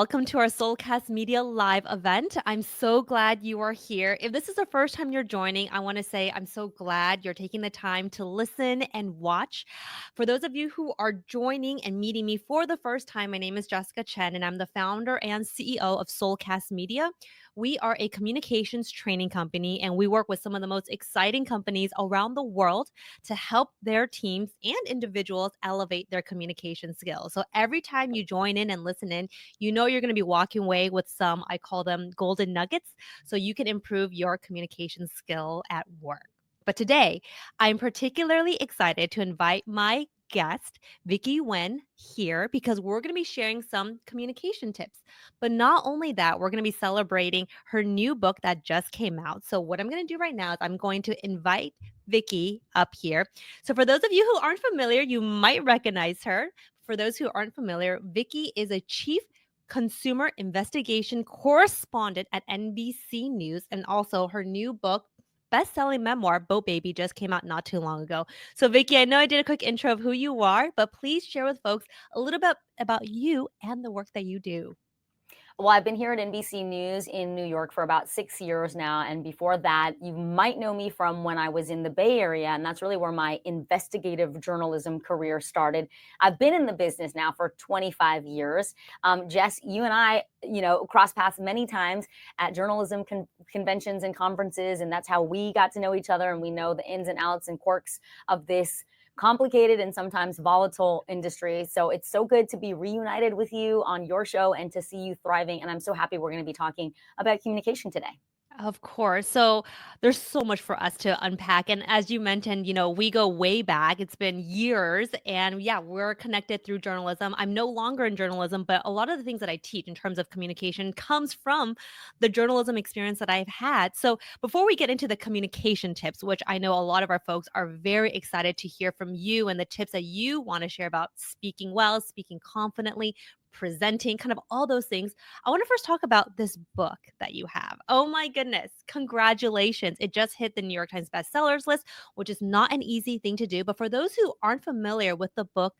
Welcome to our Soulcast Media live event. I'm so glad you are here. If this is the first time you're joining, I want to say I'm so glad you're taking the time to listen and watch. For those of you who are joining and meeting me for the first time, my name is Jessica Chen, and I'm the founder and CEO of Soulcast Media. We are a communications training company, and we work with some of the most exciting companies around the world to help their teams and individuals elevate their communication skills. So every time you join in and listen in, you know you're going to be walking away with some, I call them golden nuggets, so you can improve your communication skill at work. But today, I'm particularly excited to invite my guest, Vicky Nguyen, here because we're going to be sharing some communication tips. But not only that, we're going to be celebrating her new book that just came out. So, what I'm going to do right now is I'm going to invite Vicky up here. So, for those of you who aren't familiar, you might recognize her. For those who aren't familiar, Vicky is a chief consumer investigation correspondent at NBC News, and also her new book, best-selling memoir, Boat Baby, just came out not too long ago. So, Vicky, I know I did a quick intro of who you are, but please share with folks a little bit about you and the work that you do. Well, I've been here at NBC News in New York for about 6 years now. And before that, you might know me from when I was in the Bay Area. And that's really where my investigative journalism career started. I've been in the business now for 25 years. Jess, you and I, cross paths many times at journalism conventions and conferences. And that's how we got to know each other. And we know the ins and outs and quirks of this complicated and sometimes volatile industry. So it's so good to be reunited with you on your show and to see you thriving. And I'm so happy we're going to be talking about communication today. Of course. So there's so much for us to unpack. And as you mentioned, we go way back. It's been years. And yeah, we're connected through journalism. I'm no longer in journalism, but a lot of the things that I teach in terms of communication comes from the journalism experience that I've had. So before we get into the communication tips, which I know a lot of our folks are very excited to hear from you and the tips that you want to share about speaking well, speaking confidently, presenting, kind of all those things. I want to first talk about this book that you have. Oh my goodness. Congratulations. It just hit the New York Times bestsellers list, which is not an easy thing to do. But for those who aren't familiar with the book,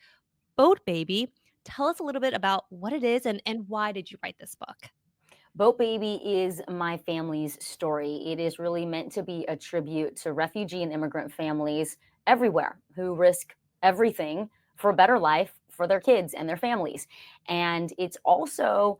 Boat Baby, tell us a little bit about what it is and why did you write this book? Boat Baby is my family's story. It is really meant to be a tribute to refugee and immigrant families everywhere who risk everything for a better life for their kids and their families. And it's also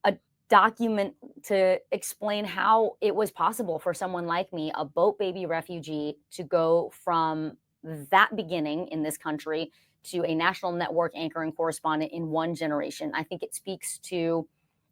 a document to explain how it was possible for someone like me, a boat baby refugee, to go from that beginning in this country to a national network anchor and correspondent in one generation. I think it speaks to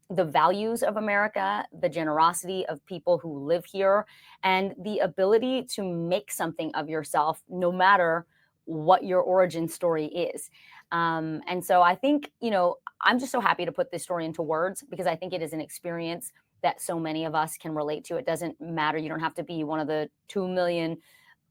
the values of America, the generosity of people who live here, and the ability to make something of yourself no matter what your origin story is. And so I think, I'm just so happy to put this story into words because I think it is an experience that so many of us can relate to. It doesn't matter. You don't have to be one of the 2 million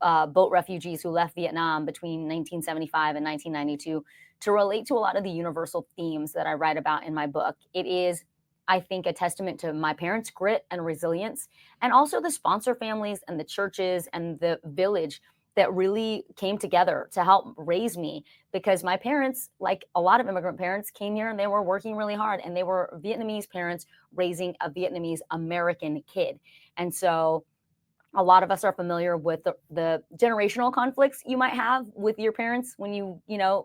boat refugees who left Vietnam between 1975 and 1992 to relate to a lot of the universal themes that I write about in my book. It is, I think, a testament to my parents' grit and resilience, and also the sponsor families and the churches and the village that really came together to help raise me, because my parents, like a lot of immigrant parents, came here and they were working really hard, and they were Vietnamese parents raising a Vietnamese American kid. And so a lot of us are familiar with the generational conflicts you might have with your parents when you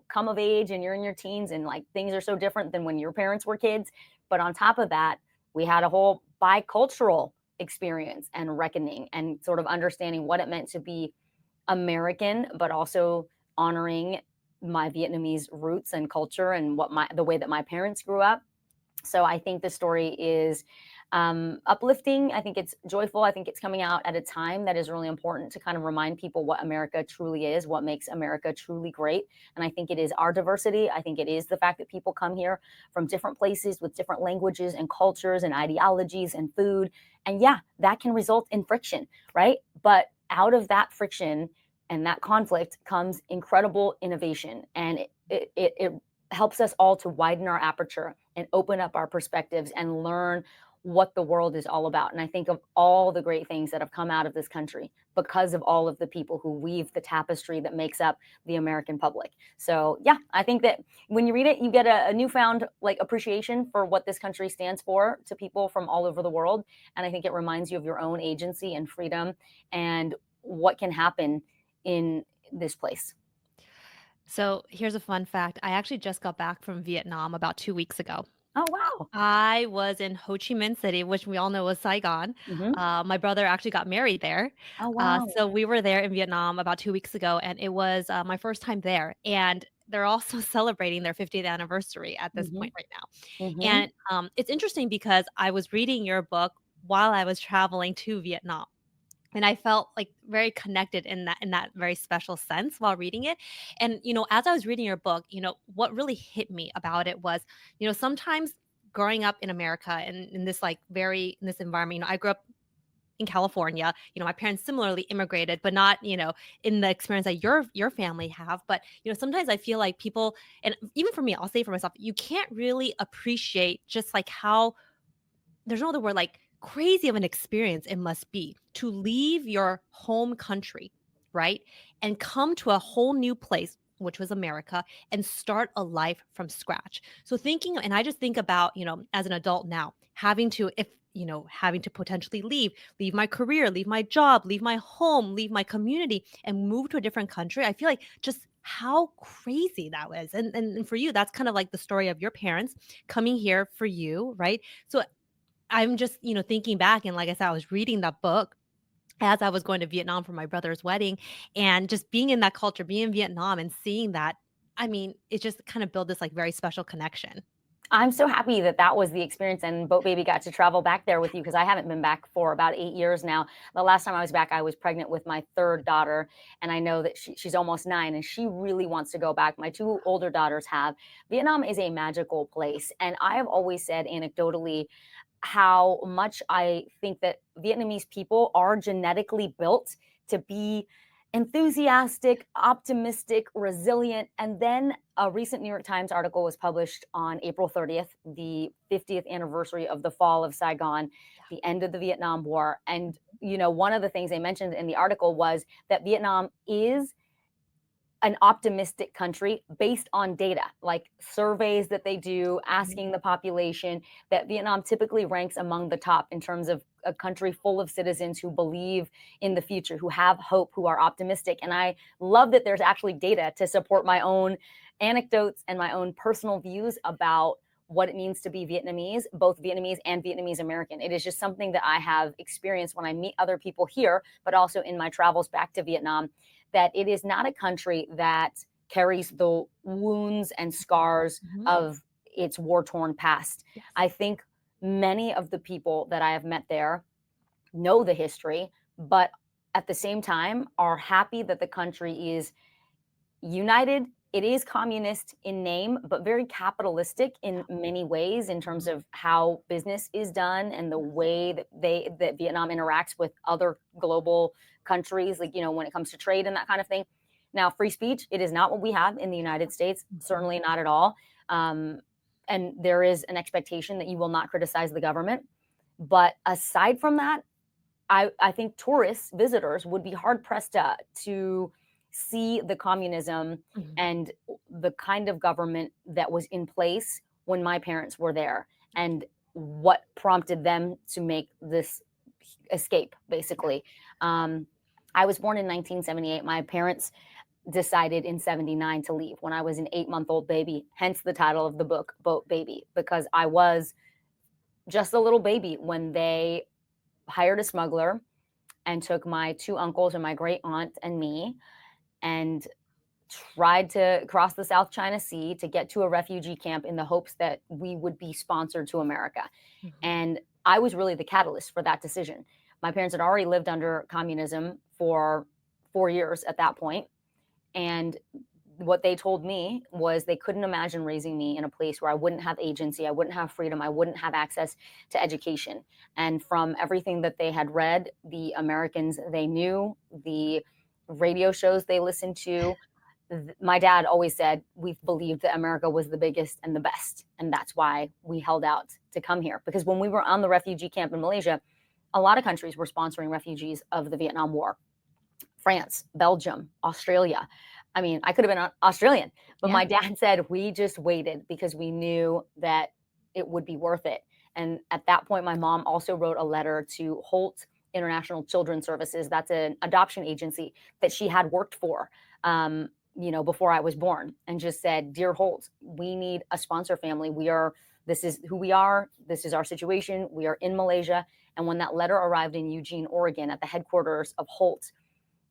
come of age and you're in your teens, and like things are so different than when your parents were kids. But on top of that, we had a whole bicultural experience and reckoning and sort of understanding what it meant to be American, but also honoring my Vietnamese roots and culture and the way that my parents grew up. So I think the story is uplifting. I think it's joyful. I think it's coming out at a time that is really important to kind of remind people what America truly is, what makes America truly great. And I think it is our diversity. I think it is the fact that people come here from different places with different languages and cultures and ideologies and food. And yeah, that can result in friction, right? But out of that friction and that conflict comes incredible innovation. And it helps us all to widen our aperture and open up our perspectives and learn what the world is all about. And I think of all the great things that have come out of this country because of all of the people who weave the tapestry that makes up the American public. So yeah, I think that when you read it, you get a newfound like appreciation for what this country stands for to people from all over the world. And I think it reminds you of your own agency and freedom and what can happen in this place. So here's a fun fact. I actually just got back from Vietnam about 2 weeks ago. Oh wow. I was in Ho Chi Minh City, which we all know is Saigon. Hmm. My brother actually got married there. Oh wow. So we were there in Vietnam about 2 weeks ago, and it was my first time there. And they're also celebrating their 50th anniversary at this Hmm. point right now. Hmm. And it's interesting because I was reading your book while I was traveling to Vietnam. And I felt, like, very connected in that very special sense while reading it. And, as I was reading your book, what really hit me about it was, sometimes growing up in America and in this, like, very in this environment, I grew up in California. My parents similarly immigrated, but not, in the experience that your family have. But, sometimes I feel like people, and even for me, I'll say for myself, you can't really appreciate just, like, how there's no other word, like, crazy of an experience it must be to leave your home country, right? And come to a whole new place, which was America, and start a life from scratch. So and I just think about, as an adult now, having to potentially leave my career, leave my job, leave my home, leave my community, and move to a different country. I feel like just how crazy that was. And for you, that's kind of like the story of your parents coming here for you, right? So I'm just, thinking back, and like I said, I was reading that book as I was going to Vietnam for my brother's wedding, and just being in that culture, being in Vietnam and seeing that, I mean, it just kind of built this, like, very special connection. I'm so happy that that was the experience and Boat Baby got to travel back there with you because I haven't been back for about 8 years now. The last time I was back, I was pregnant with my third daughter, and I know that she's almost 9 and she really wants to go back. My two older daughters have. Vietnam is a magical place, and I have always said anecdotally how much I think that Vietnamese people are genetically built to be enthusiastic, optimistic, resilient. And then a recent New York Times article was published on April 30th, the 50th anniversary of the fall of Saigon, the end of the Vietnam War. And, one of the things they mentioned in the article was that Vietnam is an optimistic country based on data, like surveys that they do, Mhm. asking the population, that Vietnam typically ranks among the top in terms of a country full of citizens who believe in the future, who have hope, who are optimistic. And I love that there's actually data to support my own anecdotes and my own personal views about what it means to be Vietnamese, both Vietnamese and Vietnamese American. It is just something that I have experienced when I meet other people here, but also in my travels back to Vietnam, that it is not a country that carries the wounds and scars Mhm. of its war torn past. Yes. I think many of the people that I have met there know the history, but at the same time are happy that the country is united. It is communist in name, but very capitalistic in many ways in terms Mhm. of how business is done and the way that Vietnam interacts with other global countries, like when it comes to trade and that kind of thing. Now, free speech, it is not what we have in the United States, Mhm. certainly not at all. Um, and there is an expectation that you will not criticize the government. But aside from that, I think tourists, visitors would be hard pressed to see the communism Mhm. and the kind of government that was in place when my parents were there and what prompted them to make this escape, basically. Um, I was born in 1978. My parents decided in 79 to leave when I was an 8-month-old baby, hence the title of the book, Boat Baby, because I was just a little baby when they hired a smuggler and took my two uncles and my great aunt and me and tried to cross the South China Sea to get to a refugee camp in the hopes that we would be sponsored to America. Mhm. And I was really the catalyst for that decision. My parents had already lived under communism for 4 years at that point, and what they told me was they couldn't imagine raising me in a place where I wouldn't have agency, I wouldn't have freedom, I wouldn't have access to education. And from everything that they had read, the Americans they knew, the radio shows they listened to, my dad always said we believed that America was the biggest and the best. And that's why we held out to come here. Because when we were on the refugee camp in Malaysia, a lot of countries were sponsoring refugees of the Vietnam War. France, Belgium, Australia. I mean, I could have been Australian, but Yeah. my dad said we just waited because we knew that it would be worth it. And at that point, my mom also wrote a letter to Holt International Children's Services. That's an adoption agency that she had worked for, before I was born, and just said, "Dear Holt, we need a sponsor family. This is who we are. This is our situation. We are in Malaysia." And when that letter arrived in Eugene, Oregon, at the headquarters of Holt,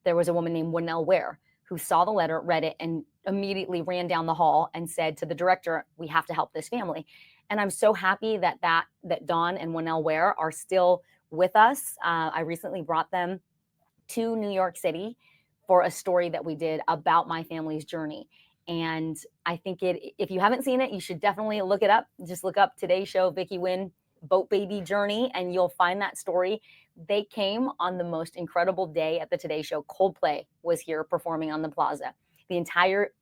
there was a woman named Winnell Ware who saw the letter, read it, and immediately ran down the hall and said to the director, "We have to help this family." And I'm so happy that Dawn and Winnell Ware are still with us. I recently brought them to New York City for a story that we did about my family's journey. And I think if you haven't seen it, you should definitely look it up. Just look up Today's Show, Vicky Nguyen, Boat Baby Journey, and you'll find that story. They came on the most incredible day at the Today Show. Coldplay was here performing on the plaza. The entire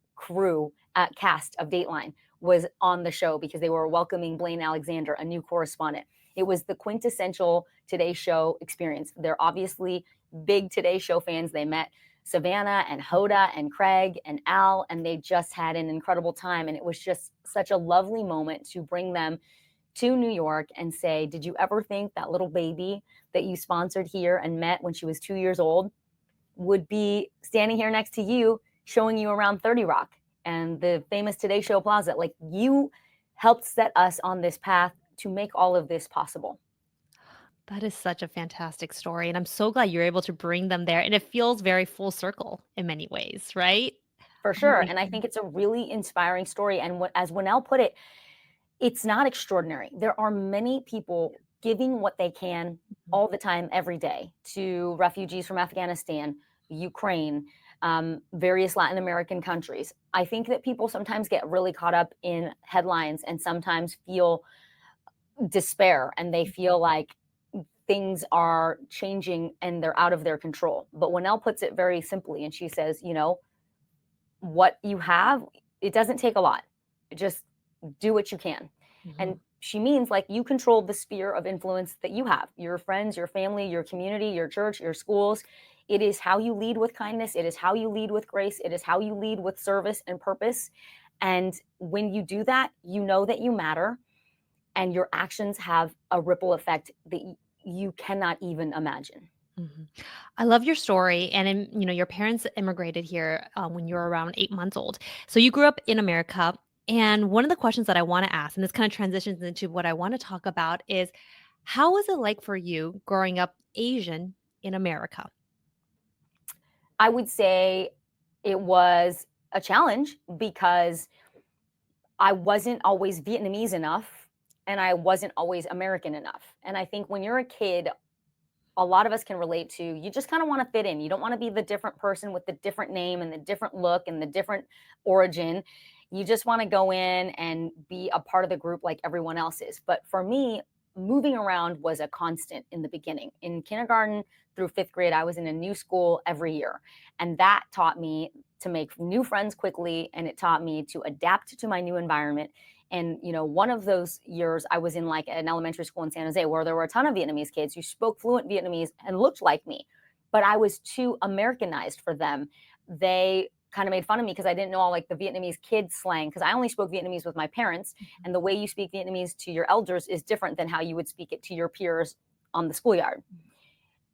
cast of Dateline was on the show because they were welcoming Blaine Alexander, a new correspondent. It was the quintessential Today Show experience. They're obviously big Today Show fans. They met Savannah and Hoda and Craig and Al, and they just had an incredible time. And it was just such a lovely moment to bring them to New York and say, "Did you ever think that little baby that you sponsored here and met when she was 2 years old would be standing here next to you, showing you around 30 Rock and the famous Today Show Plaza? Like, you helped set us on this path to make all of this possible." That is such a fantastic story, and I'm so glad you're able to bring them there, and it feels very full circle in many ways, right? For Oh sure. my And I think goodness. it's a really inspiring story. And as Winnell put it, it's not extraordinary. There are many people giving what they can Mhm. all the time, every day, to refugees from Afghanistan, Ukraine, various Latin American countries. I think that people sometimes get really caught up in headlines and sometimes feel despair, and they feel like things are changing and they're out of their control. But Winnell puts it very simply, and she says, what you have, it doesn't take a lot. Just do what you can. And Mhm. she means, like, you control the sphere of influence that you have, your friends, your family, your community, your church, your schools. It is how you lead with kindness. It is how you lead with grace. It is how you lead with service and purpose. And when you do that, you know that you matter, and your actions have a ripple effect that you cannot even imagine. Mhm. I love your story, and your parents immigrated here when you were around 8 months old. So you grew up in America, and one of the questions that I want to ask, and this kind of transitions into what I want to talk about, is how was it like for you growing up Asian in America? I would say it was a challenge because I wasn't always Vietnamese enough and I wasn't always American enough. And I think when you're a kid, a lot of us can relate to, you just kind of want to fit in. You don't want to be the different person with the different name and the different look and the different origin. You just want to go in and be a part of the group like everyone else is. But for me, moving around was a constant in the beginning. In kindergarten through fifth grade, I was in a new school every year. And that taught me to make new friends quickly, and it taught me to adapt to my new environment. And, one of those years I was in like an elementary school in San Jose where there were a ton of Vietnamese kids who spoke fluent Vietnamese and looked like me, but I was too Americanized for them. They kind of made fun of me because I didn't know all like the Vietnamese kids slang, because I only spoke Vietnamese with my parents. And the way you speak Vietnamese to your elders is different than how you would speak it to your peers on the schoolyard.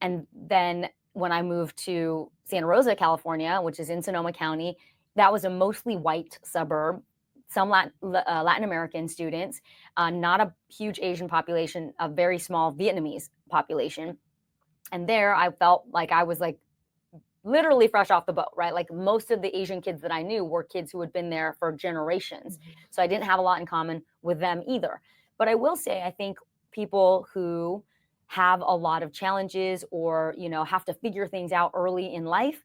And then when I moved to Santa Rosa, California, which is in Sonoma County, that was a mostly white suburb, some Latin American students, not a huge Asian population, a very small Vietnamese population. And there I felt like I was like literally fresh off the boat, right? Like most of the Asian kids that I knew were kids who had been there for generations. Mhm. So I didn't have a lot in common with them either. But I will say, I think people who have a lot of challenges or, have to figure things out early in life,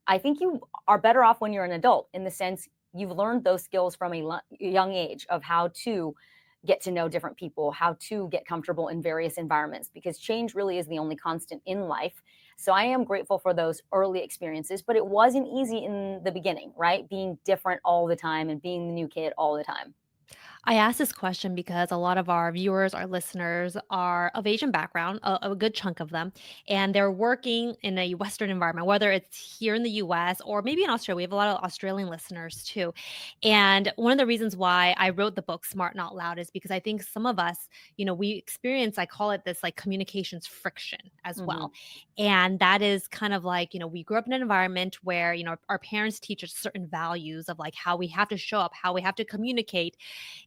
I think you are better off when you're an adult, in the sense you've learned those skills from a young age of how to get to know different people, how to get comfortable in various environments, because change really is the only constant in life. So I am grateful for those early experiences, but it wasn't easy in the beginning, right? Being different all the time and being the new kid all the time. I asked this question because a lot of our viewers, our listeners are of Asian background, a good chunk of them, and they're working in a Western environment, whether it's here in the US or maybe in Australia. We have a lot of Australian listeners too. And one of the reasons why I wrote the book Smart Not Loud is because I think some of us, we experience, I call it this like communications friction as Hmm. well. And that is kind of like, we grew up in an environment where, our parents teach us certain values of like how we have to show up, how we have to communicate,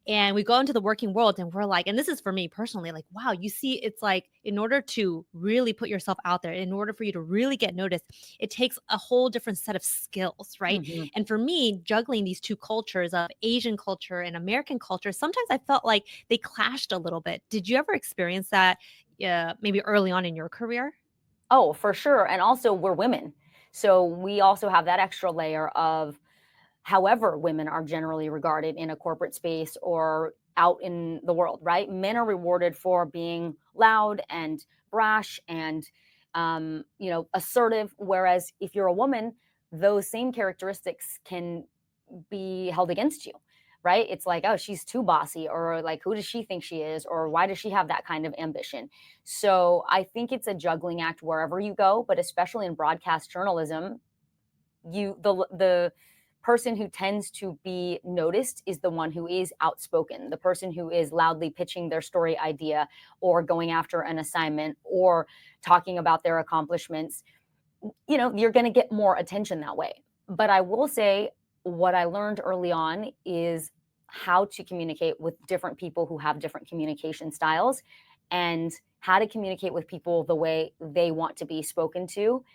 and we go into the working world and we're like, and this is for me personally, like, wow, you see, it's like in order to really put yourself out there, in order for you to really get noticed, it takes a whole different set of skills, right? Hmm. And for me, juggling these two cultures of Asian culture and American culture, sometimes I felt like they clashed a little bit. Did you ever experience that maybe early on in your career? Oh, for sure. And also, we're women. So we also have that extra layer of however women are generally regarded in a corporate space or out in the world, right? Men are rewarded for being loud and brash and assertive, whereas if you're a woman, those same characteristics can be held against you, right? It's like, oh, she's too bossy, or like, who does she think she is, or why does she have that kind of ambition? So I think it's a juggling act wherever you go, but especially in broadcast journalism, the person who tends to be noticed is the one who is outspoken, the person who is loudly pitching their story idea or going after an assignment or talking about their accomplishments. You're going to get more attention that way. But I will say, what I learned early on is how to communicate with different people who have different communication styles, and how to communicate with people the way they want to be spoken to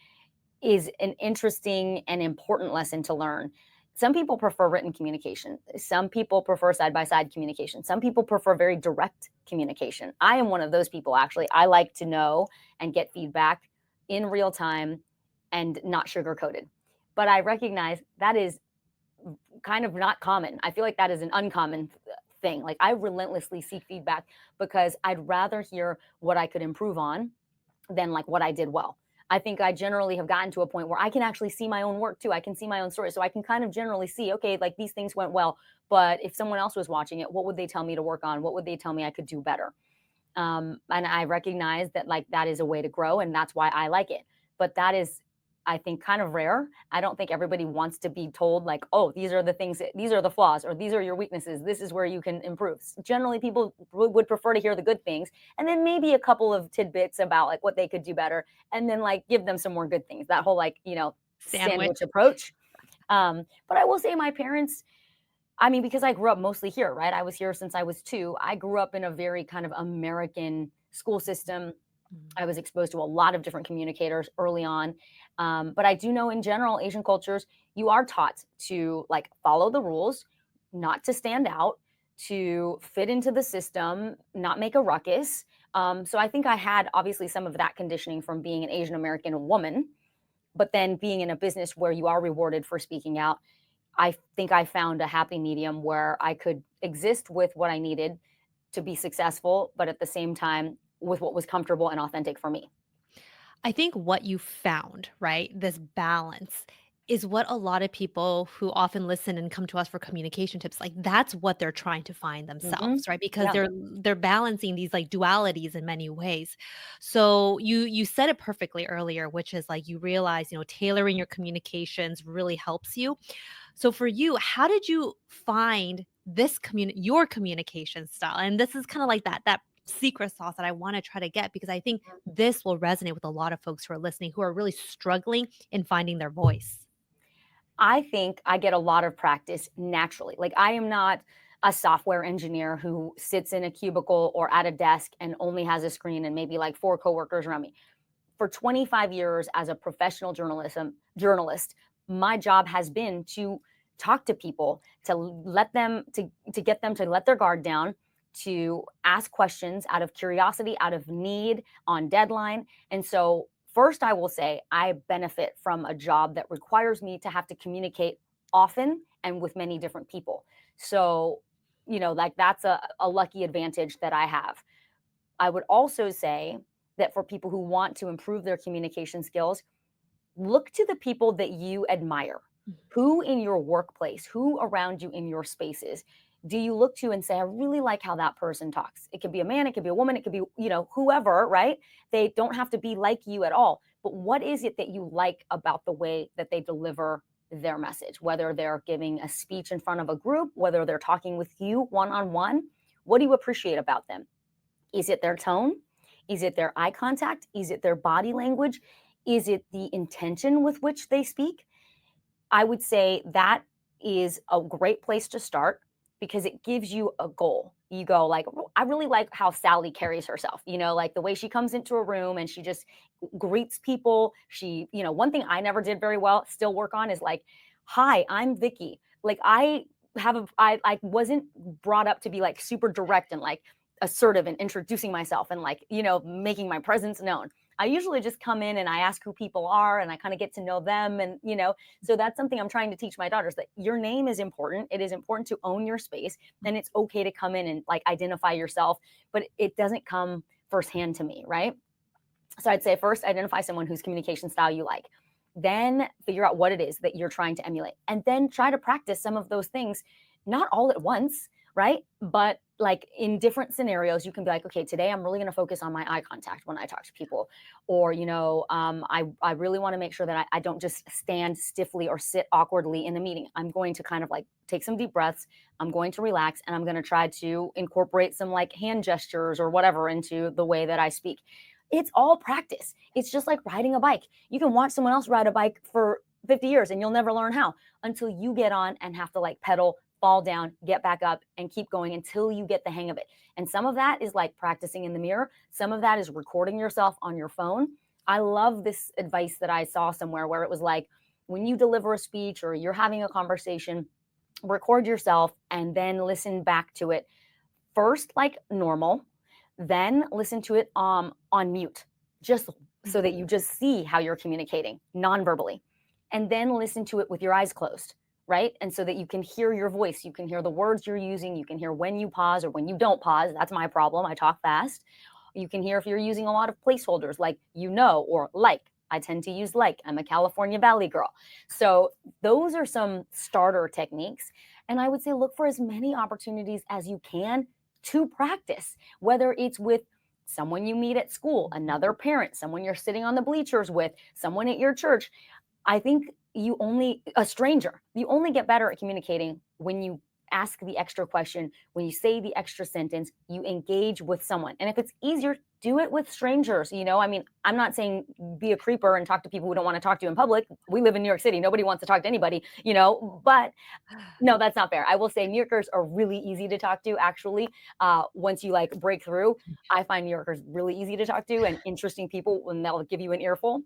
is an interesting and important lesson to learn. Some people prefer written communication. Some people prefer side by side communication. Some people prefer very direct communication. I am one of those people, actually. I like to know and get feedback in real time and not sugar coated. But I recognize that is kind of not common. I feel like that is an uncommon thing. Like, I relentlessly seek feedback because I'd rather hear what I could improve on than like what I did well. I think I generally have gotten to a point where I can actually see my own work too. I can see my own story. So I can kind of generally see, okay, like these things went well, but if someone else was watching it, what would they tell me to work on? What would they tell me I could do better? And I recognize that like that is a way to grow, and that's why I like it. But that is, I think, kind of rare. I don't think everybody wants to be told like, oh, these are the things, these are the flaws, or these are your weaknesses. This is where you can improve. Generally, people would prefer to hear the good things, and then maybe a couple of tidbits about like what they could do better, and then like give them some more good things. That whole like Sandwich. sandwich approach. But I will say my parents, I mean, because I grew up mostly here, right? I was here since I was 2. I grew up in a very kind of American school system. Mm. I was exposed to a lot of different communicators early on. But I do know in general, Asian cultures, you are taught to like follow the rules, not to stand out, to fit into the system, not make a ruckus. So I think I had obviously some of that conditioning from being an Asian American woman, but then being in a business where you are rewarded for speaking out, I think I found a happy medium where I could exist with what I needed to be successful, but at the same time with what was comfortable and authentic for me. I think what you found, right, this balance is what a lot of people who often listen and come to us for communication tips, like that's what they're trying to find themselves, Mhm. right? Because Yeah. they're balancing these like dualities in many ways. So you said it perfectly earlier, which is like you realize, tailoring your communications really helps you. So for you, how did you find this your communication style? And this is kind of like that secret sauce that I want to try to get because I think this will resonate with a lot of folks who are listening who are really struggling in finding their voice. I think I get a lot of practice naturally. Like, I am not a software engineer who sits in a cubicle or at a desk and only has a screen and maybe like 4 coworkers around me. For 25 years as a professional journalist, my job has been to talk to people, to let them to get them to let their guard down, to ask questions out of curiosity, out of need, on deadline. And so first I will say I benefit from a job that requires me to have to communicate often and with many different people. So like that's a lucky advantage that I have. I would also say that for people who want to improve their communication skills, look to the people that you admire. Who in your workplace, who around you in your spaces do you look to and say, I really like how that person talks? It could be a man, it could be a woman, it could be, whoever, right? They don't have to be like you at all. But what is it that you like about the way that they deliver their message? Whether they're giving a speech in front of a group, whether they're talking with you one on one, what do you appreciate about them? Is it their tone? Is it their eye contact? Is it their body language? Is it the intention with which they speak? I would say that is a great place to start because it gives you a goal. You go like, "Oh, I really like how Sally carries herself, like the way she comes into a room and she just greets people. One thing I never did very well, still work on is like, hi, I'm Vicky. Like I wasn't brought up to be like super direct and like assertive and introducing myself and like, making my presence known. I usually just come in and I ask who people are and I kind of get to know them. And, so that's something I'm trying to teach my daughters, that your name is important. It is important to own your space. And it's okay to come in and like identify yourself, but it doesn't come firsthand to me, right? So I'd say first identify someone whose communication style you like. Then figure out what it is that you're trying to emulate. And then try to practice some of those things, not all at once, right? But like in different scenarios, you can be like, okay, today I'm really going to focus on my eye contact when I talk to people. Or, I really want to make sure that I don't just stand stiffly or sit awkwardly in the meeting. I'm going to kind of like take some deep breaths. I'm going to relax and I'm going to try to incorporate some like hand gestures or whatever into the way that I speak. It's all practice. It's just like riding a bike. You can watch someone else ride a bike for 50 years and you'll never learn how until you get on and have to like pedal, fall down, get back up, and keep going until you get the hang of it. And some of that is like practicing in the mirror. Some of that is recording yourself on your phone. I love this advice that I saw somewhere where it was like, when you deliver a speech or you're having a conversation, record yourself and then listen back to it first like normal, then listen to it on mute, just so that you just see how you're communicating non-verbally, and then listen to it with your eyes closed, right? And so that you can hear your voice, you can hear the words you're using, you can hear when you pause or when you don't pause. That's my problem. I talk fast. You can hear if you're using a lot of placeholders like or like. I tend to use like. I'm a California Valley girl. So those are some starter techniques. And I would say look for as many opportunities as you can to practice, whether it's with someone you meet at school, another parent, someone you're sitting on the bleachers with, someone at your church. I think a stranger, you only get better at communicating when you ask the extra question, when you say the extra sentence, you engage with someone. And if it's easier, do it with strangers. I mean, I'm not saying be a creeper and talk to people who don't want to talk to you in public. We live in New York City. Nobody wants to talk to anybody, but no, that's not fair. I will say New Yorkers are really easy to talk to, actually. Once you like break through, I find New Yorkers really easy to talk to and interesting people when they'll give you an earful.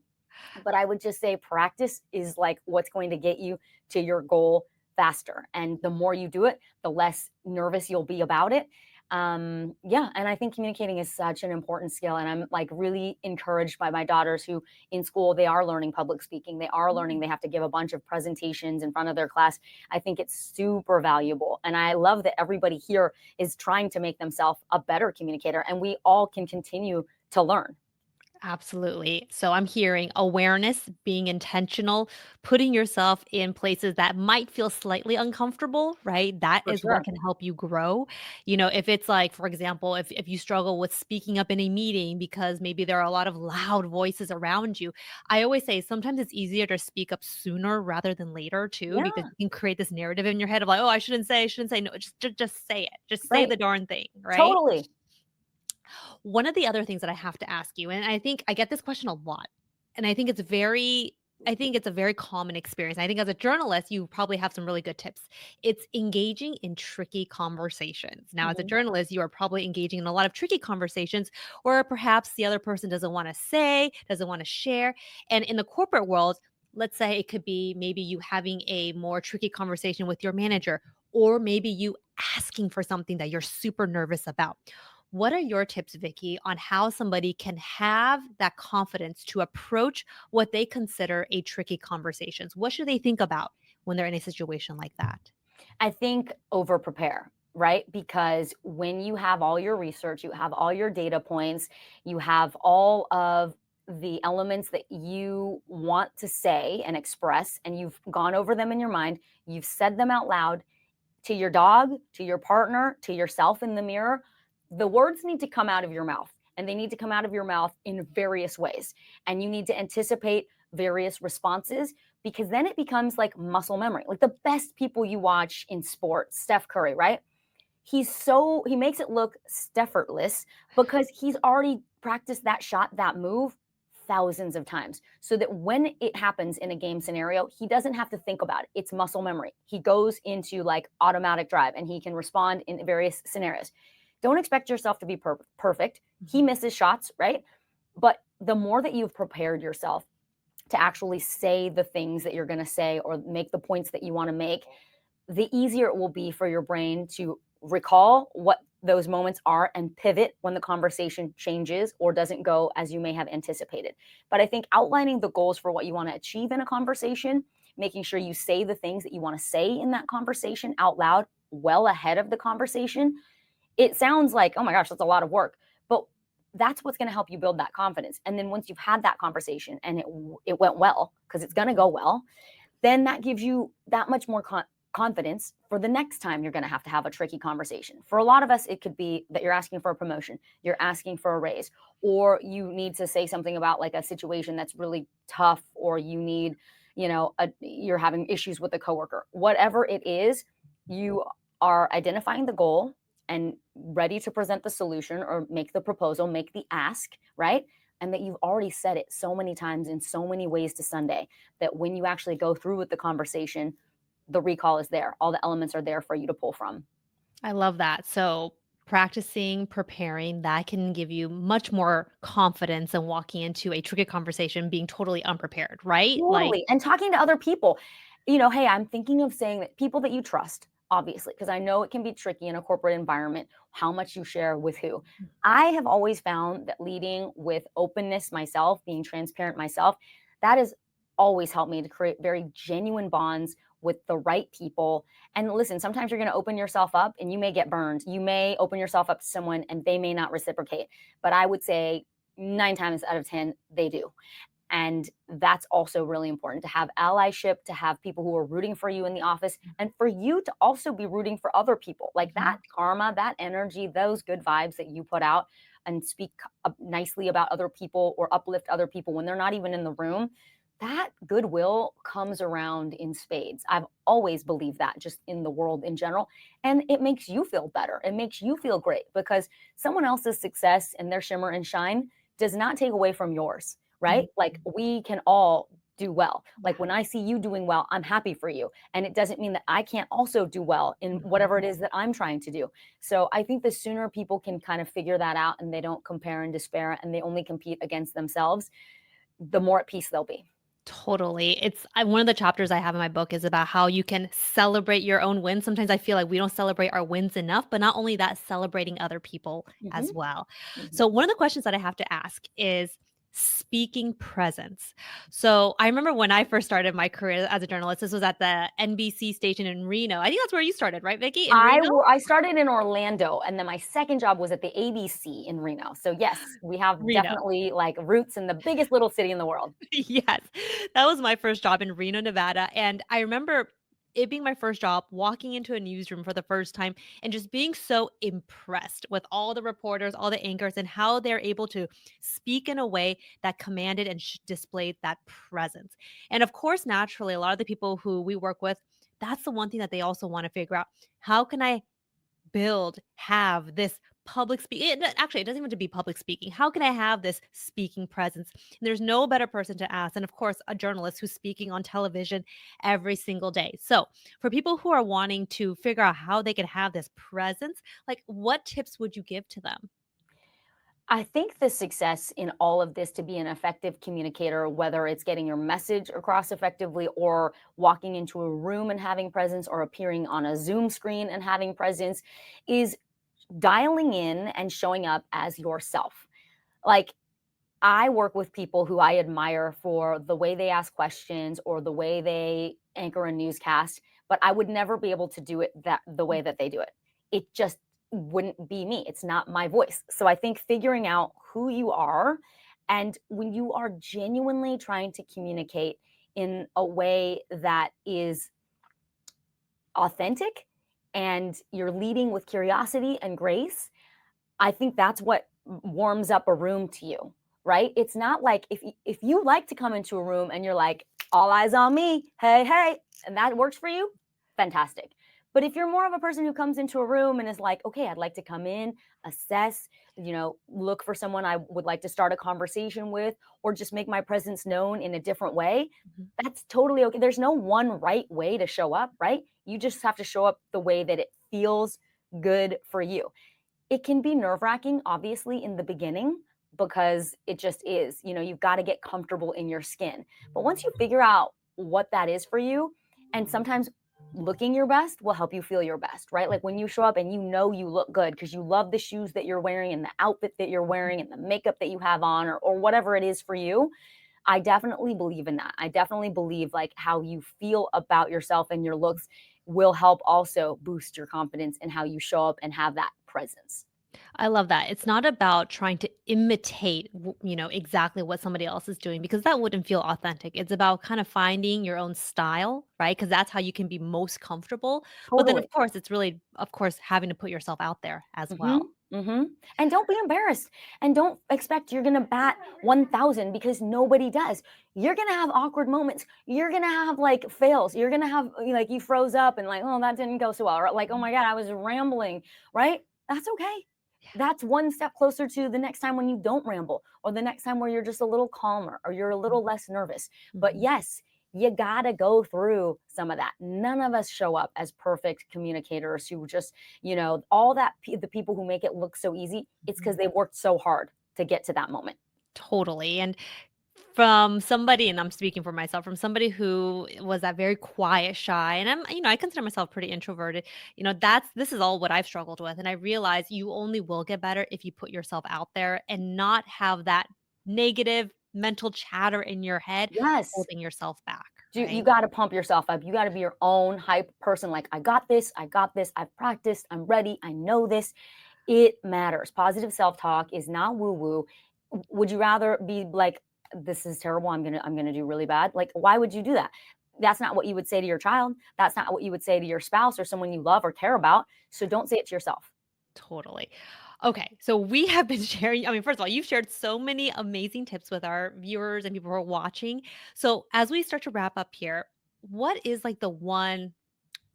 But I would just say practice is like what's going to get you to your goal faster. And the more you do it, the less nervous you'll be about it. Yeah. And I think communicating is such an important skill. And I'm like really encouraged by my daughters who in school, they are learning public speaking. They are learning, they have to give a bunch of presentations in front of their class. I think it's super valuable. And I love that everybody here is trying to make themselves a better communicator. And we all can continue to learn. Absolutely. So I'm hearing awareness, being intentional, putting yourself in places that might feel slightly uncomfortable, right? That For is what sure. can help you grow. If it's like, for example, if you struggle with speaking up in a meeting because maybe there are a lot of loud voices around you, I always say sometimes it's easier to speak up sooner rather than later too, because Yeah. you can create this narrative in your head of like, oh, I shouldn't say no, just say it. Just say Right. the darn thing, right? Totally. One of the other things that I have to ask you, and I think I get this question a lot, and I think it's a very common experience. I think as a journalist, you probably have some really good tips. It's engaging in tricky conversations. Now, as a Mhm. journalist, you are probably engaging in a lot of tricky conversations where perhaps the other person doesn't want to say, doesn't want to share. And in the corporate world, let's say it could be maybe you having a more tricky conversation with your manager, or maybe you asking for something that you're super nervous about. What are your tips, Vicky, on how somebody can have that confidence to approach what they consider a tricky conversations? What should they think about when they're in a situation like that? I think over prepare. right? Because when you have all your research, you have all your data points, you have all of the elements that you want to say and express, and you've gone over them in your mind, you've said them out loud to your dog, to your partner, to yourself in the mirror, the words need to come out of your mouth, and they need to come out of your mouth in various ways. And you need to anticipate various responses, because then it becomes like muscle memory. Like the best people you watch in sports, Steph Curry, right? He makes it look effortless because he's already practiced that shot, that move thousands of times, so that when it happens in a game scenario, he doesn't have to think about it. It's muscle memory. He goes into like automatic drive and he can respond in various scenarios. Don't expect yourself to be perfect. He Mhm. misses shots, right? But the more that you've prepared yourself to actually say the things that you're going to say or make the points that you want to make, the easier it will be for your brain to recall what those moments are and pivot when the conversation changes or doesn't go as you may have anticipated. But I think outlining the goals for what you want to achieve in a conversation, making sure you say the things that you want to say in that conversation out loud well ahead of the conversation, it sounds like, oh my gosh, that's a lot of work. But that's what's going to help you build that confidence. And then once you've had that conversation and it went well, because it's going to go well, then that gives you that much more confidence for the next time you're going to have a tricky conversation. For a lot of us, it could be that you're asking for a promotion, you're asking for a raise, or you need to say something about like a situation that's really tough, or you need, you're having issues with a coworker. Whatever it is, you are identifying the goal and ready to present the solution or make the proposal, make the ask, right? And that you've already said it so many times in so many ways to Sunday that when you actually go through with the conversation, the recall is there. All the elements are there for you to pull from. I love that. So, practicing, preparing, that can give you much more confidence than walking into a tricky conversation being totally unprepared, right? Like, Totally. And talking to other people, hey, I'm thinking of saying that people that you trust, obviously, because I know it can be tricky in a corporate environment, how much you share with who. I have always found that leading with openness myself, being transparent myself, that has always helped me to create very genuine bonds with the right people. And listen, sometimes you're going to open yourself up and you may get burned. You may open yourself up to someone and they may not reciprocate. But I would say 9 times out of 10, they do. And that's also really important, to have allyship, to have people who are rooting for you in the office, and for you to also be rooting for other people. Like that Mhm. karma, that energy, those good vibes that you put out and speak nicely about other people or uplift other people when they're not even in the room, that goodwill comes around in spades. I've always believed that, just in the world in general. And it makes you feel better. It makes you feel great because someone else's success and their shimmer and shine does not take away from yours, right? Mhm. Like we can all do well. Like Yeah. when I see you doing well, I'm happy for you. And it doesn't mean that I can't also do well in Mhm. whatever it is that I'm trying to do. So I think the sooner people can kind of figure that out and they don't compare and despair and they only compete against themselves, the more at peace they'll be. Totally. One of the chapters I have in my book is about how you can celebrate your own wins. Sometimes I feel like we don't celebrate our wins enough, but not only that, celebrating other people Mhm, as well. mhm. So, one of the questions that I have to ask is speaking presence. So, I remember when I first started my career as a journalist, this was at the NBC station in Reno. I think that's where you started, right, Vicky? In Reno? I started in Orlando, and then my second job was at the ABC in Reno. So, yes, we have Reno. definitely, like, roots in the biggest little city in the world. Yes. That was my first job in Reno, Nevada, and I remember it being my first job, walking into a newsroom for the first time and just being so impressed with all the reporters, all the anchors, and how they're able to speak in a way that commanded and displayed that presence. And of course, naturally, a lot of the people who we work with, that's the one thing that they also want to figure out. How can I have this public speaking? Actually, it doesn't even have to be public speaking. How can I have this speaking presence? And there's no better person to ask than, of course, a journalist who's speaking on television every single day. So, for people who are wanting to figure out how they can have this presence, like what tips would you give to them? I think the success in all of this to be an effective communicator, whether it's getting your message across effectively or walking into a room and having presence or appearing on a Zoom screen and having presence, is dialing in and showing up as yourself. Like, I work with people who I admire for the way they ask questions or the way they anchor a newscast, but I would never be able to do it the way that they do it. it just wouldn't be me. It's not my voice. So I think figuring out who you are, and when you are genuinely trying to communicate in a way that is authentic and you're leading with curiosity and grace, I think that's what warms up a room to you, right? It's not like if you like to come into a room and you're like, all eyes on me, hey, hey, and that works for you, fantastic. But if you're more of a person who comes into a room and is like, okay, I'd like to come in, assess, look for someone I would like to start a conversation with, or just make my presence known in a different way, Mhm. that's totally okay. There's no one right way to show up, right? You just have to show up the way that it feels good for you. It can be nerve-wracking, obviously, in the beginning because it just is. You've got to get comfortable in your skin. But once you figure out what that is for you, and sometimes looking your best will help you feel your best, right? Like when you show up and you look good because you love the shoes that you're wearing and the outfit that you're wearing and the makeup that you have on, or whatever it is for you. I definitely believe in that. I definitely believe like how you feel about yourself and your looks will help also boost your confidence in how you show up and have that presence. I love that. It's not about trying to imitate, exactly what somebody else is doing because that wouldn't feel authentic. It's about kind of finding your own style, right? Because that's how you can be most comfortable. But then, of Totally. course, it's really, of course, having to put yourself out there as Mhm, well. mhm. And don't be embarrassed, and don't expect you're gonna bat 1,000 because nobody does. You're gonna have awkward moments. You're gonna have, like, fails. You're gonna have, like, you froze up and like, "Oh, that didn't go so well," or like, "Oh my god, I was rambling," right? That's okay. Yeah. That's one step closer to the next time when you don't ramble, or the next time where you're just a little calmer, or you're a little less nervous. But Mhm. yes, you gotta go through some of that. None of us show up as perfect communicators who just all the people who make it look so easy, it's because Mhm. they worked so hard to get to that moment. Totally. And from somebody, and I'm speaking for myself, from somebody who was that very quiet, shy, and I consider myself pretty introverted. This is all what I've struggled with. And I realize you only will get better if you put yourself out there and not have that negative mental chatter in your head Yes. holding yourself back, You right? got to pump yourself up. You got to be your own hype person. Like, I got this. I got this. I've practiced. I'm ready. I know this. It matters. Positive self talk is not woo woo. Would you rather be like, this is terrible. I'm gonna do really bad. Like, why would you do that? That's not what you would say to your child. That's not what you would say to your spouse or someone you love or care about. So don't say it to yourself. Totally. Okay, so we have been sharing. I mean, first of all, you've shared so many amazing tips with our viewers and people who are watching. So, as we start to wrap up here, what is like the one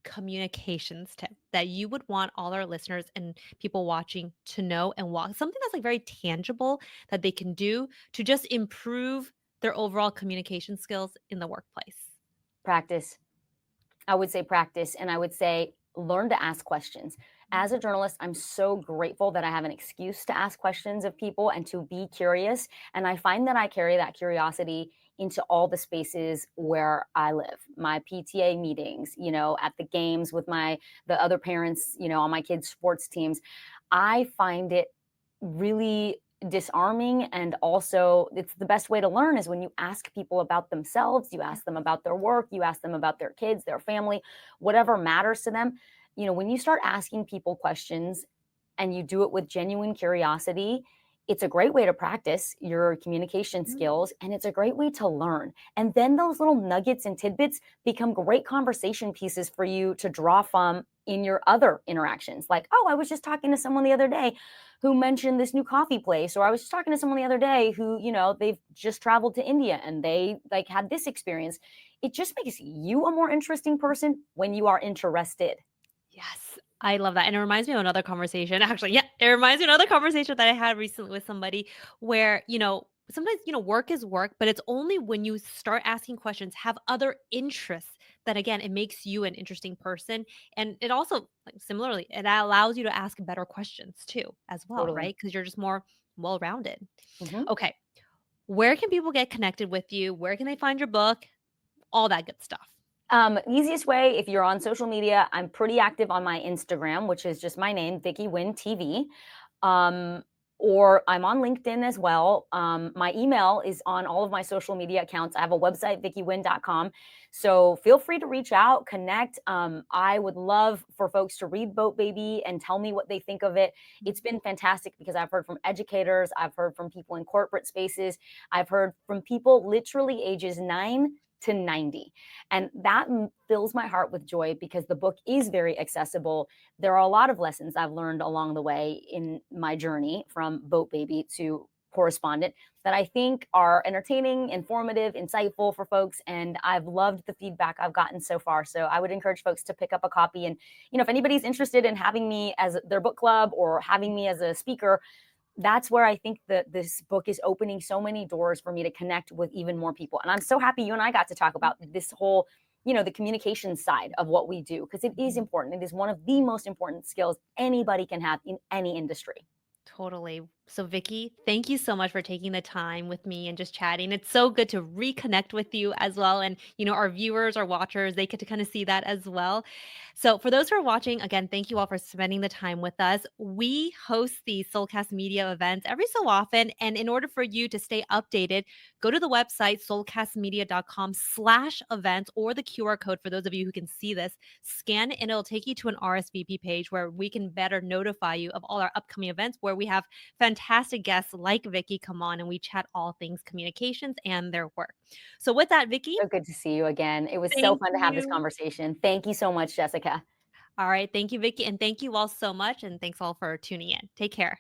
communications tip that you would want all our listeners and people watching to know and walk something that's like very tangible that they can do to just improve their overall communication skills in the workplace? Practice. I would say practice, and I would say learn to ask questions. As a journalist, I'm so grateful that I have an excuse to ask questions of people and to be curious. And I find that I carry that curiosity into all the spaces where I live. My PTA meetings, at the games with the other parents, on my kids' sports teams. I find it really disarming, and also it's the best way to learn is when you ask people about themselves, you ask them about their work, you ask them about their kids, their family, whatever matters to them. When you start asking people questions and you do it with genuine curiosity, it's a great way to practice your communication Mhm. skills, and it's a great way to learn. And then those little nuggets and tidbits become great conversation pieces for you to draw from in your other interactions. Like, oh, I was just talking to someone the other day who mentioned this new coffee place, or I was just talking to someone the other day who, they've just traveled to India and they like had this experience. It just makes you a more interesting person when you are interested. Yes, I love that, and it reminds me of another conversation actually, yeah, it reminds me of another conversation that I had recently with somebody where, sometimes, work is work, but it's only when you start asking questions, have other interests that, again, it makes you an interesting person, and it also, like, similarly, it allows you to ask better questions too, as well, Totally. right? Because 'Cause you're just more well-rounded. Mhm. Okay, where can people get connected with you? Where can they find your book? All that good stuff. Easiest way, if you're on social media, I'm pretty active on my Instagram, which is just my name, Vicky Nguyen TV. Um, or I'm on LinkedIn as well. My email is on all of my social media accounts. I have a website, vickynguyen.com. So feel free to reach out, connect. I would love for folks to read Boat Baby and tell me what they think of it. It's been fantastic because I've heard from educators, I've heard from people in corporate spaces, I've heard from people literally ages 9 to 90. And that fills my heart with joy because the book is very accessible. There are a lot of lessons I've learned along the way in my journey from Boat Baby to Correspondent that I think are entertaining, informative, insightful for folks. And I've loved the feedback I've gotten so far. So I would encourage folks to pick up a copy. And, if anybody's interested in having me as their book club or having me as a speaker, that's where I think that this book is opening so many doors for me to connect with even more people. And I'm so happy you and I got to talk about this whole, the communication side of what we do, because it is Mhm. important. It is one of the most important skills anybody can have in any industry. Totally. So, Vicky, thank you so much for taking the time with me and just chatting. It's so good to reconnect with you as well. And, our viewers, our watchers, they get to kind of see that as well. So, for those who are watching, again, thank you all for spending the time with us. We host the Soulcast Media events every so often. And in order for you to stay updated, go to the website, soulcastmedia.com/events, or the QR code for those of you who can see this. Scan it and it'll take you to an RSVP page where we can better notify you of all our upcoming events where we have fantastic guests like Vicky come on and we chat all things communications and their work. So with that, Vicky, So good to see you again. It was so thank fun to have this you. conversation. Thank you so much, Jessica. All right, thank you, Vicky, and thank you all so much, and thanks all for tuning in. Take care.